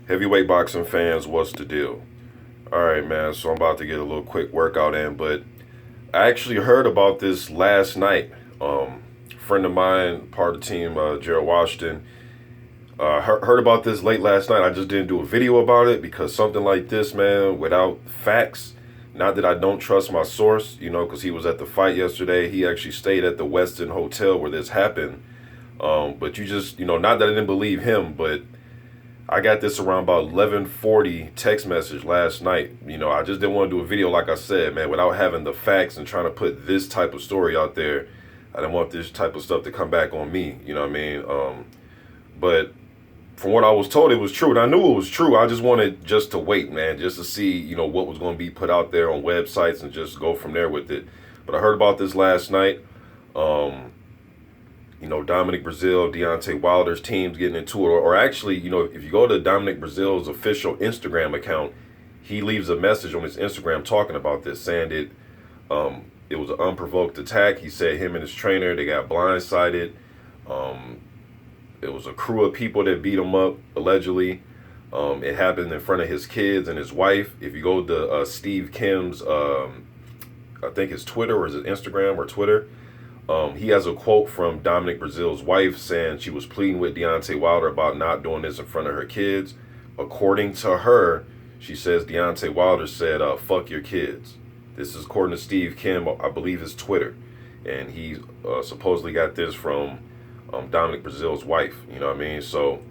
Heavyweight boxing fans, what's the deal? All right, man. So I'm about to get a little quick workout in, but I actually heard about this last night. Friend of mine, part of the team, Gerald Washington, heard about this late last night. I just didn't do a video about it because something like this, man, without facts. Not that I don't trust my source, because he was at the fight yesterday. He actually stayed at the Westin Hotel where this happened. But you just, not that I didn't believe him, but I got this around about 11:40 text message last night. I just didn't want to do a video like I said, man, without having the facts and trying to put this type of story out there. I didn't want this type of stuff to come back on me. You know what I mean? But from what I was told, it was true, and I knew it was true. I just wanted just to wait, man, just to see, what was going to be put out there on websites and just go from there with it. But I heard about this last night. Um, Dominic Breazeale, Deontay Wilder's teams getting into it. Or actually, if you go to Dominic Breazeale's official Instagram account, he leaves a message on his Instagram talking about this, saying that it was an unprovoked attack. He said him and his trainer, they got blindsided. Um, it was a crew of people that beat him up, allegedly. It happened in front of his kids and his wife. If you go to Steve Kim's, I think his Twitter or his Instagram or Twitter, he has a quote from Dominic Breazeale's wife saying she was pleading with Deontay Wilder about not doing this in front of her kids. According to her, she says Deontay Wilder said, fuck your kids. This is according to Steve Kim, I believe his Twitter. And he supposedly got this from Dominic Breazeale's wife. You know what I mean? So,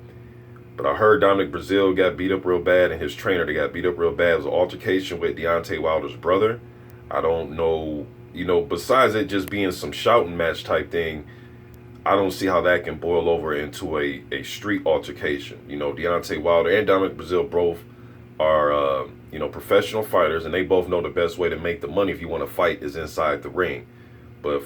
but I heard Dominic Breazeale got beat up real bad and his trainer, they got beat up real bad. It was an altercation with Deontay Wilder's brother. I don't know. Besides it just being some shouting match type thing, I don't see how that can boil over into a street altercation. Deontay Wilder and Dominic Breazeale both are, professional fighters, and they both know the best way to make the money if you want to fight is inside the ring. But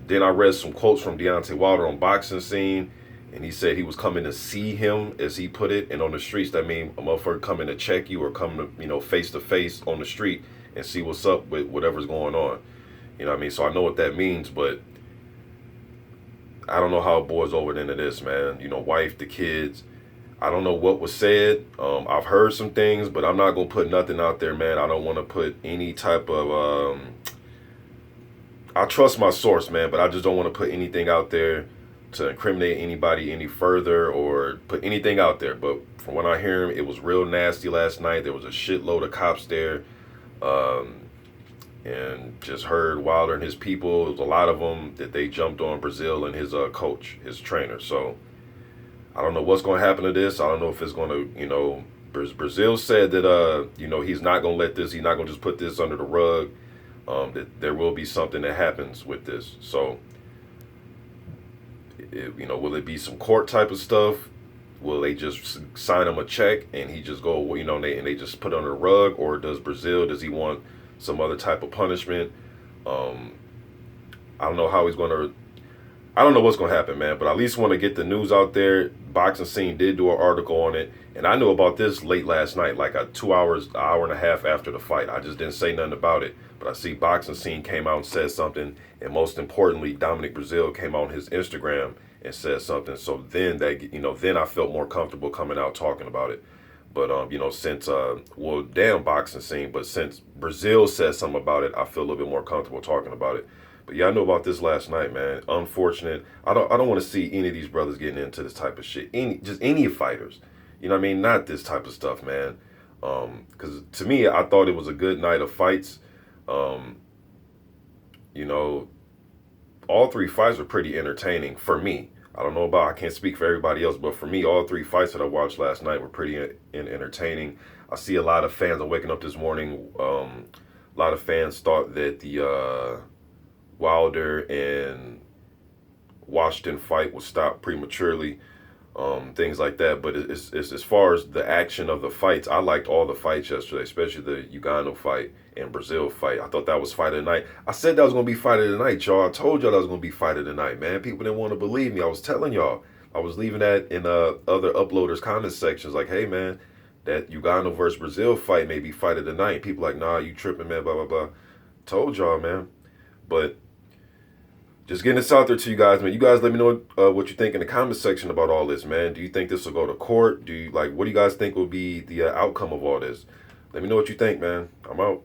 then I read some quotes from Deontay Wilder on Boxing Scene, and he said he was coming to see him, as he put it, and on the streets, that means a motherfucker coming to check you or coming to, face to face on the street and see what's up with whatever's going on. You know what I mean? So I know what that means, but I don't know how it boils over into this, man. Wife, the kids. I don't know what was said. I've heard some things, but I'm not going to put nothing out there, man. I don't want to put any type of... I trust my source, man, but I just don't want to put anything out there to incriminate anybody any further or put anything out there. But from what I hear, it was real nasty last night. There was a shitload of cops there. And just heard Wilder and his people, it was a lot of them, that they jumped on Breazeale and his coach, his trainer. So I don't know what's going to happen to this. I don't know if it's going to, Breazeale said that, he's not going to let this, he's not going to just put this under the rug, that there will be something that happens with this. So, will it be some court type of stuff? Will they just sign him a check and he just go, and they just put it under the rug? Or does he want some other type of punishment? I don't know how he's going to... I don't know what's going to happen, man, but I at least want to get the news out there. Boxing Scene did do an article on it, and I knew about this late last night, like 2 hours, an hour and a half after the fight. I just didn't say nothing about it, but I see Boxing Scene came out and said something, and most importantly, Dominic Breazeale came on his Instagram and said something. So then then I felt more comfortable coming out talking about it. But, since, damn Boxing Scene, but since Breazeale said something about it, I feel a little bit more comfortable talking about it. But yeah, I knew about this last night, man. Unfortunate. I don't want to see any of these brothers getting into this type of shit. Any fighters. You know what I mean? Not this type of stuff, man. Because to me, I thought it was a good night of fights. All three fights were pretty entertaining for me. I can't speak for everybody else, but for me, all three fights that I watched last night were pretty entertaining. I see a lot of fans. I'm waking up this morning. A lot of fans thought that the Wilder and Washington fight would stop prematurely, things like that. But it's as far as the action of the fights, I liked all the fights yesterday, especially the Uganda fight and Breazeale fight. I thought that was fight of the night. I said that was going to be fight of the night, y'all. I told y'all that was going to be fight of the night, man. People didn't want to believe me. I was telling y'all. I was leaving that in other uploaders' comment sections like, hey, man, that Uganda versus Breazeale fight may be fight of the night. People like, nah, you tripping, man, blah, blah, blah. Told y'all, man. But just getting this out there to you guys, man. You guys let me know what you think in the comment section about all this, man. Do you think this will go to court? What do you guys think will be the outcome of all this? Let me know what you think, man. I'm out.